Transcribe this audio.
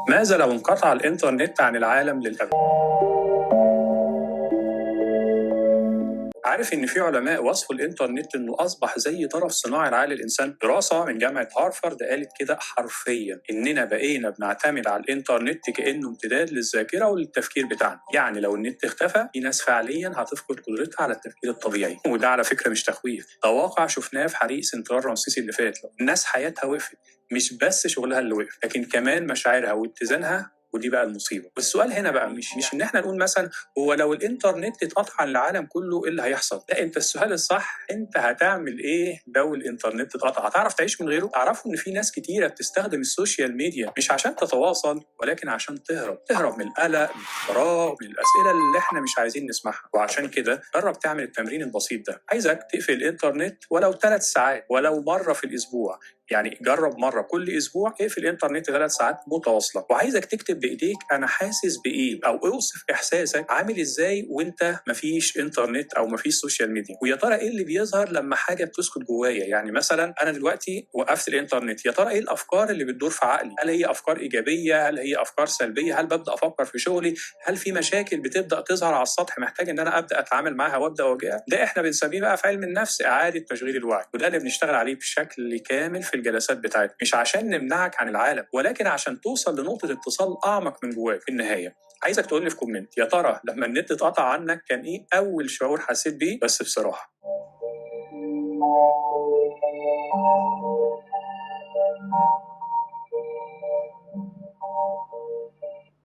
ماذا لو انقطع الإنترنت عن العالم للأبد؟ عارف إن في علماء وصفوا الإنترنت إنه أصبح زي طرف صناعي لعقل الإنسان؟ دراسة من جامعة هارفارد قالت كده حرفياً إننا بقينا بنعتمد على الإنترنت كأنه امتداد للذاكرة وللتفكير بتاعنا، يعني لو النت اختفى في ناس فعلياً هتفقد قدرتها على التفكير الطبيعي، وده على فكرة مش تخويف، ده واقع شفناه في حريق سنترال رمسيس اللي فات، الناس حياتها وقفت، مش بس شغلها اللي وقف، لكن كمان مشاعرها واتزانها. ودي بقى المصيبه، والسؤال هنا بقى مش ان احنا نقول مثلا هو لو الانترنت اتقطع عن العالم كله ايه اللي هيحصل؟ لا، انت السؤال الصح انت هتعمل ايه لو الانترنت اتقطع؟ هتعرف تعيش من غيره؟ تعرفوا ان في ناس كتيره بتستخدم السوشيال ميديا مش عشان تتواصل ولكن عشان تهرب من القلق، من الفراغ، من الاسئله اللي احنا مش عايزين نسمعها. وعشان كده جرب تعمل التمرين البسيط ده، عايزك تقفل الانترنت ولو 3 ساعات، ولو مره في الاسبوع، يعني جرب مره كل اسبوع اقفل الانترنت 3 ساعات متواصله، وعايزك تكتب بايديك انا حاسس بايه، او اوصف احساسك عامل ازاي وانت مفيش انترنت او مفيش سوشيال ميديا. ويا ترى ايه اللي بيظهر لما حاجه بتسكت جوايا؟ يعني مثلا انا دلوقتي وقفت الانترنت، يا ترى ايه الافكار اللي بتدور في عقلي؟ هل هي افكار ايجابيه؟ هل هي افكار سلبيه؟ هل ببدا افكر في شغلي؟ هل في مشاكل بتبدا تظهر على السطح محتاج ان انا ابدا اتعامل معاها وابدا اواجهها؟ ده احنا بنسميه بقى في علم النفس اعاده تشغيل الوعي، وده اللي بنشتغل عليه بشكل كامل في الجلسات بتاعتنا، مش عشان نمنعك عن العالم ولكن عشان توصل لنقطه اتصال اعمق من جواك. في النهايه عايزك تقول لي في كومنت، يا ترى لما النت اتقطع عنك كان ايه اول شعور حسيت بيه؟ بس بصراحه.